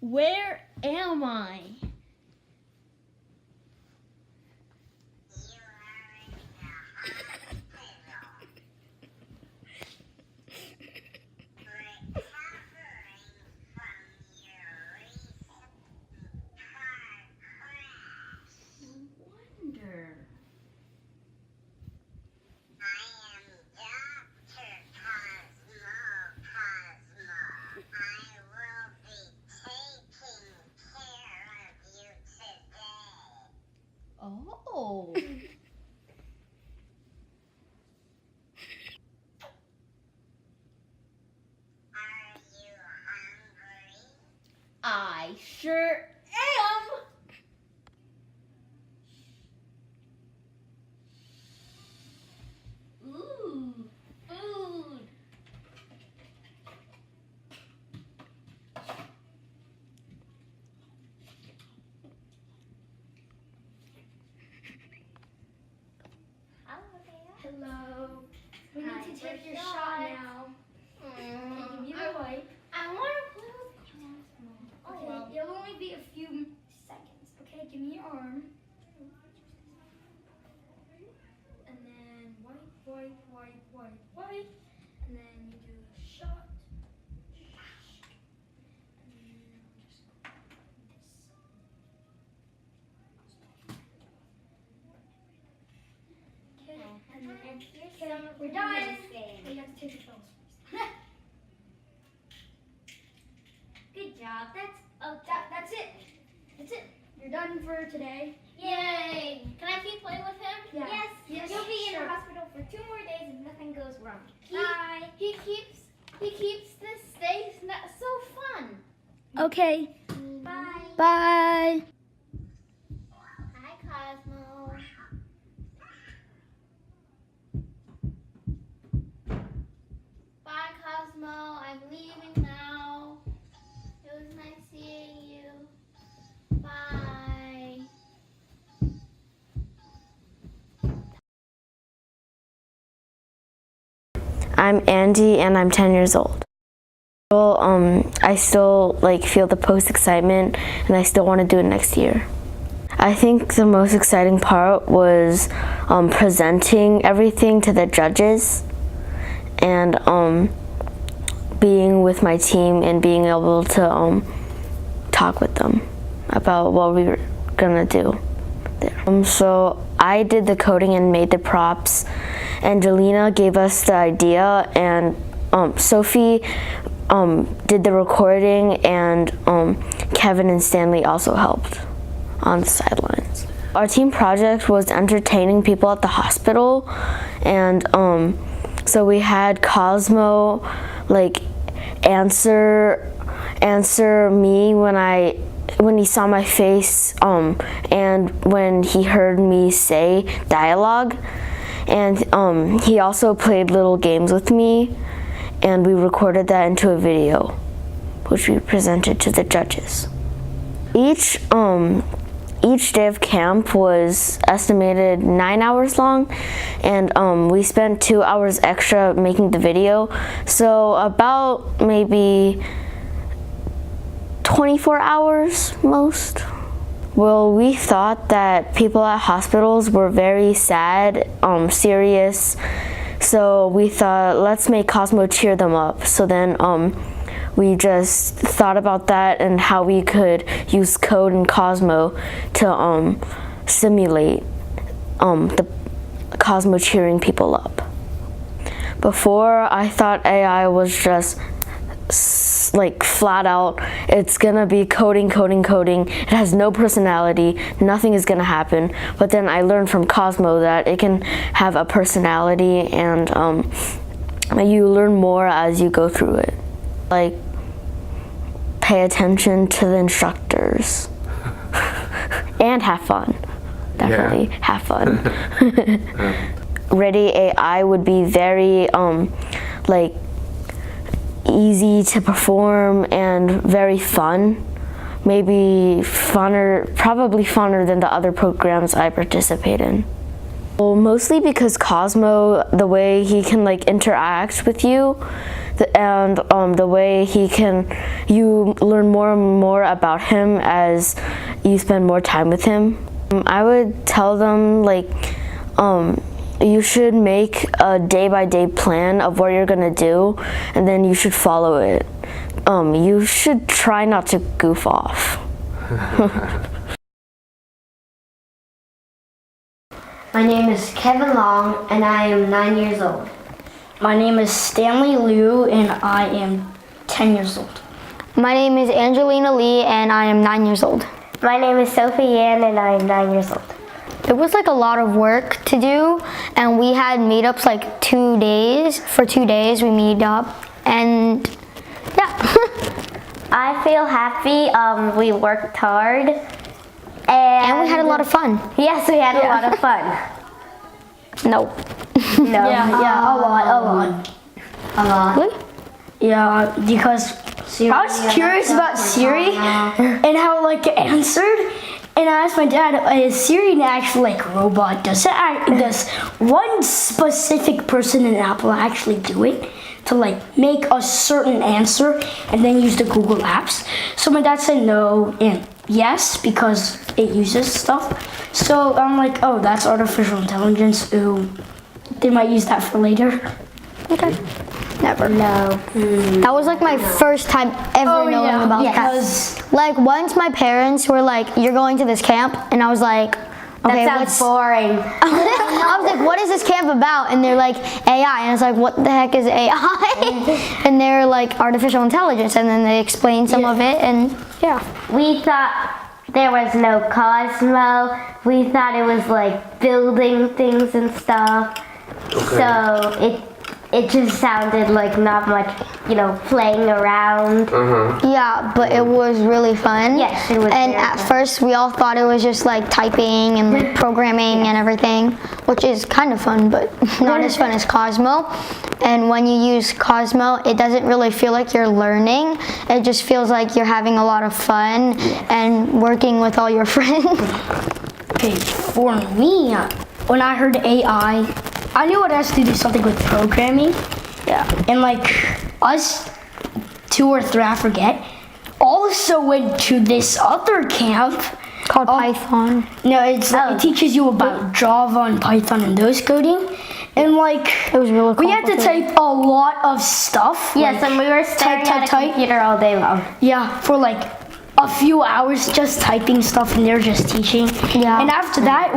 Where am I? Oh. Are you hungry? I sure am. Ooh, food. Hello. We need to take your shot now. Give me the wipe. I want to play with Cozmo. Okay, it'll only be a few seconds. Okay, give me your arm. And then wipe, wipe, wipe, wipe, wipe. And then you do a shot. And then just go like this. Okay, and then we're done. You have to take your pills first. Good job. That's it. That's it. You're done for today. Yay! Can I keep playing with him? Yeah. Yes, you'll be in the hospital for 2 more days if nothing goes wrong. Bye. He keeps this day so fun. Okay. Bye. Bye. Hi, Cozmo. Bye, Cozmo. I'm leaving now. It was nice seeing you. Bye. I'm Andy and I'm 10 years old. Well, I still feel the post excitement and I still want to do it next year. I think the most exciting part was presenting everything to the judges and being with my team and being able to talk with them about what we were gonna do there. So I did the coding and made the props. Angelina gave us the idea, and Sophie did the recording, and Kevin and Stanley also helped on the sidelines. Our team project was entertaining people at the hospital, and so we had Cozmo answer me when he saw my face, and when he heard me say dialogue. And he also played little games with me, and we recorded that into a video, which we presented to the judges. Each day of camp was estimated 9 hours long, and we spent 2 hours extra making the video, so about maybe 24 hours most. Well, we thought that people at hospitals were very sad, serious, so we thought, let's make Cozmo cheer them up. So then we just thought about that and how we could use code and Cozmo to simulate the Cozmo cheering people up. Before, I thought AI was just flat out, it's gonna be coding. It has no personality, nothing is gonna happen. But then I learned from Cozmo that it can have a personality, and you learn more as you go through it. Pay attention to the instructors and have fun. Definitely have fun. Ready AI would be very easy to perform and very fun. Maybe funner, probably funner than the other programs I participate in. Well, mostly because Cozmo, the way he can like interact with you, and the way you learn more and more about him as you spend more time with him. I would tell them like, you should make a day-by-day plan of what you're gonna do, and then you should follow it. You should try not to goof off. My name is Kevin Long, and I am 9 years old. My name is Stanley Liu, and I am 10 years old. My name is Angelina Lee, and I am 9 years old. My name is Sophie Yan, and I am 9 years old. It was like a lot of work to do, and we had meetups like 2 days. For 2 days we meet up, and yeah. I feel happy. We worked hard. And we had a lot of fun. Yes, we had a lot of fun. No. No. Yeah, a lot. Really? Yeah, because I was curious about Siri and how it like answered, and I asked my dad, "Is Siri an actual like robot? Does one specific person in Apple actually do it to like make a certain answer and then use the Google Apps?" So my dad said no and yes because it uses stuff. So I'm like, oh, that's artificial intelligence. Ooh, they might use that for later. Okay. Never. No. That was like my first time ever knowing about that. Like once my parents were like, "You're going to this camp," and I was like, "Okay, That sounds boring. I was like, "What is this camp about?" And they're like, "AI," and I was like, "What the heck is AI?" And they're like, "Artificial intelligence," and then they explained some of it, and yeah. We thought there was no Cozmo. We thought it was like building things and stuff. Okay. So it just sounded like not much, playing around. Yeah, but it was really fun. Yes, it was And very at fun. first, we all thought it was just like typing and like programming and everything, which is kind of fun, but not as fun as Cozmo. And when you use Cozmo, it doesn't really feel like you're learning. It just feels like you're having a lot of fun and working with all your friends. Okay, for me, when I heard AI, I knew it has to do something with programming. Yeah. And like us, 2 or 3, I forget, also went to this other camp Called Python. No, it teaches you about Java and Python and those coding. And like, It was really we had to type a lot of stuff. Yes, and we were staring at a computer all day long. Yeah, for like a few hours just typing stuff, and they're just teaching. Yeah. And after that,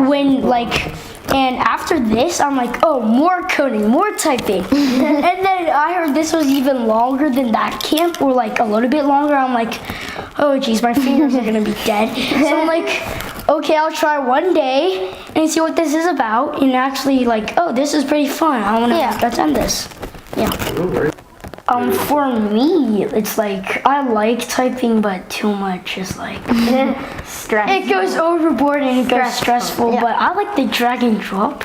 and after this, I'm like, oh, more coding, more typing. And then I heard this was even longer than that camp, or like a little bit longer. I'm like, oh geez, my fingers are gonna be dead. So I'm like, okay, I'll try one day and see what this is about. And actually, like, oh, this is pretty fun. I wanna let's end this. Yeah. For me, it's like, I like typing, but too much is like, Stress. it goes overboard and it goes stressful, but I like the drag and drop.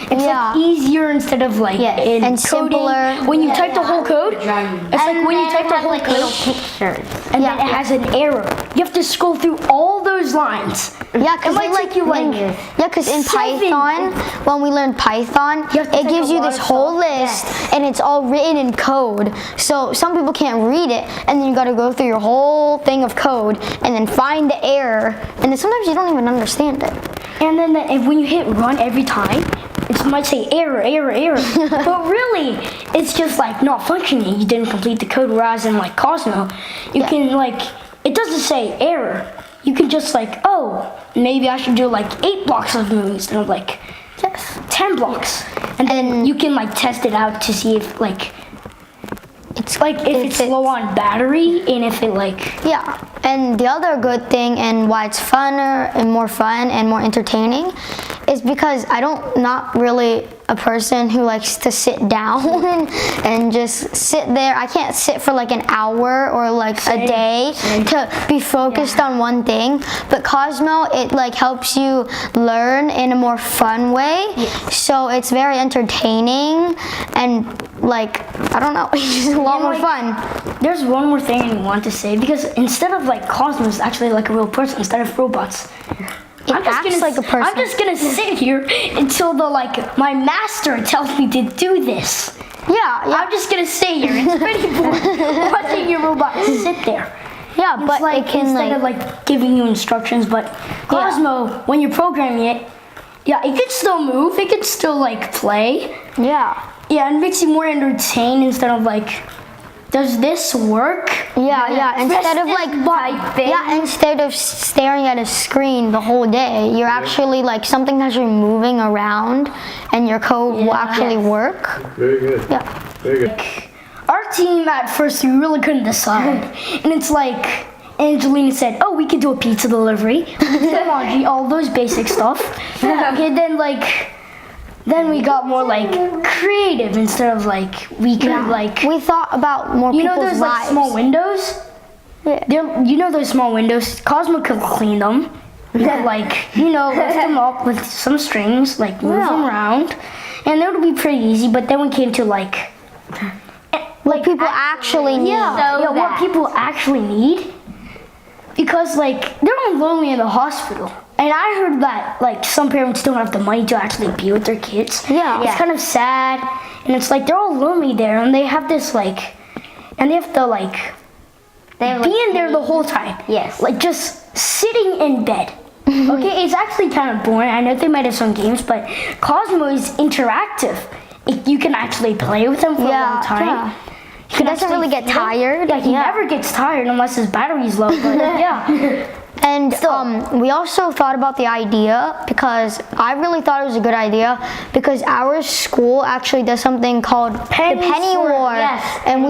It's like easier instead of like in and coding. simpler. When you type the whole code, it's like when you type the whole little code, pictures. and then it has an error. You have to scroll through all those lines. Yeah, because might take you, like, in 7 Python, when we learned Python, You have to it type gives a you lot this of whole stuff. list, and it's all written in code. So some people can't read it, and then you got to go through your whole thing of code, and then find the error, and then sometimes you don't even understand it. And then if when you hit run every time, it might say error, error, error. But really, it's just like not functioning. You didn't complete the code. Whereas in like Cozmo, you can like, it doesn't say error. You can just like, oh, maybe I should do like 8 blocks of moving instead of like 10 blocks. And then you can like test it out to see if like, if it's low on battery and if it like. Yeah, and the other good thing and why it's funner and more fun and more entertaining is because not really a person who likes to sit down and just sit there. I can't sit for like an hour or like a day to be focused on one thing. But Cozmo, it like helps you learn in a more fun way. So it's very entertaining and like, I don't know, it's just a lot more fun. There's one more thing I want to say, because instead of like Cosmo is actually like a real person instead of robots. acts like a person. I'm just gonna sit here until my master tells me to do this. Yeah, I'm just gonna sit here. It's pretty boring watching your robot sit there. yeah, It's but like it can instead of giving you instructions, but Cozmo, when you're programming it, yeah, it can still move. It can still play. yeah. Yeah, and it makes you more entertained instead of does this work? Yeah, instead of instead of staring at a screen the whole day, you're actually something actually moving around, and your code will actually work. Very good. Yeah. Very good. Our team at first, we really couldn't decide, and it's Angelina said, "Oh, we could do a pizza delivery, technology, all those basic stuff." Okay, then we got more creative instead of we could We thought about more you know people's those lives. small windows. Yeah. You know those small windows. Cozmo could clean them. Then lift them up with some strings, move them around, and that would be pretty easy. But then we came to What people actually need. what people actually need, because they're all lonely in the hospital. And I heard that some parents don't have the money to actually be with their kids. Yeah. It's kind of sad, and it's they're all lonely there, and they have this and they have to be in there the whole time. Yes. Just sitting in bed. Okay, it's actually kind of boring. I know they might have some games, but Cozmo is interactive. You can actually play with him for a long time. Yeah. You can doesn't actually really get feed him. tired. Yeah, he never gets tired unless his battery's low. But yeah. And we also thought about the idea because I really thought it was a good idea because our school actually does something called the Penny War. Yes, and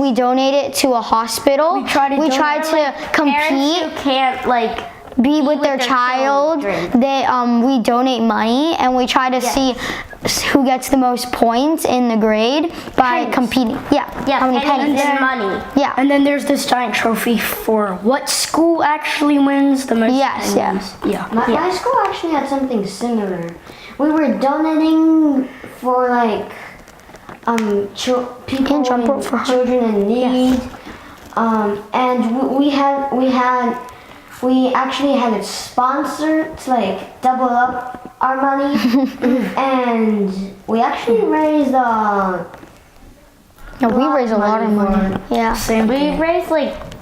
we donate it to a hospital. We try to compete. Parents who can't Be with their child. children. We donate money and we try to see who gets the most points in the grade by competing. Yeah, how many pennies? and money. Yeah. And then there's this giant trophy for what school actually wins the most. Yes, pennies. Yeah. My school actually had something similar. We were donating for people jump rope for her. children in need. And we actually had a sponsor to double up our money, and we actually raised we raise a lot of money. Yeah. Same We thing. raised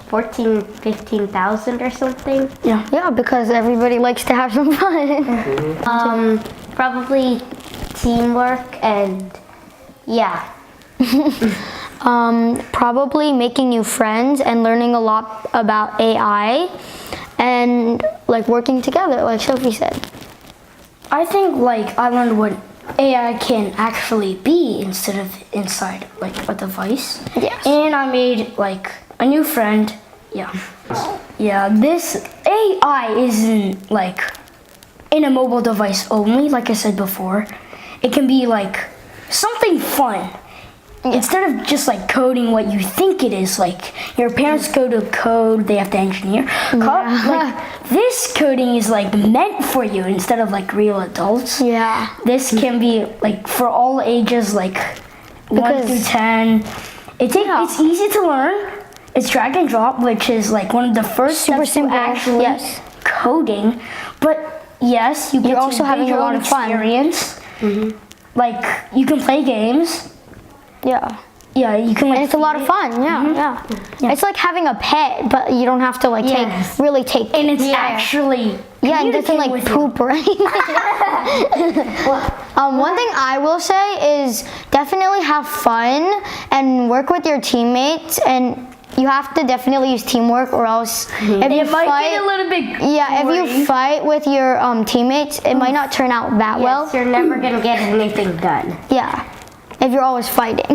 14,000, 15,000 or something. Yeah, because everybody likes to have some fun. Probably teamwork and Probably making new friends and learning a lot about AI and working together, like Sophie said. I think I learned what AI can actually be instead of inside a device. Yes. And I made a new friend. Yeah. Yeah, this AI isn't in a mobile device only, like I said before. It can be something fun. Instead of just coding what you think it is, your parents go to code, they have to engineer. This coding is meant for you instead of real adults. Yeah. This can be for all ages, 1 through 10. It's easy to learn. It's drag and drop, which is one of the first Super steps simple. to actually coding. But yes, you get You're also having a lot of fun. experience. You can play games. Yeah. Yeah, you can And it's a lot of fun. Yeah. It's like having a pet, but you don't have to really take and it's actually it doesn't communicate with you. poop or anything. One thing I will say is definitely have fun and work with your teammates, and you have to definitely use teamwork, or else if you It might fight, get a little bit if you boring. fight with your teammates, it might not turn out that well. you're never gonna get anything done. Yeah, if you're always fighting.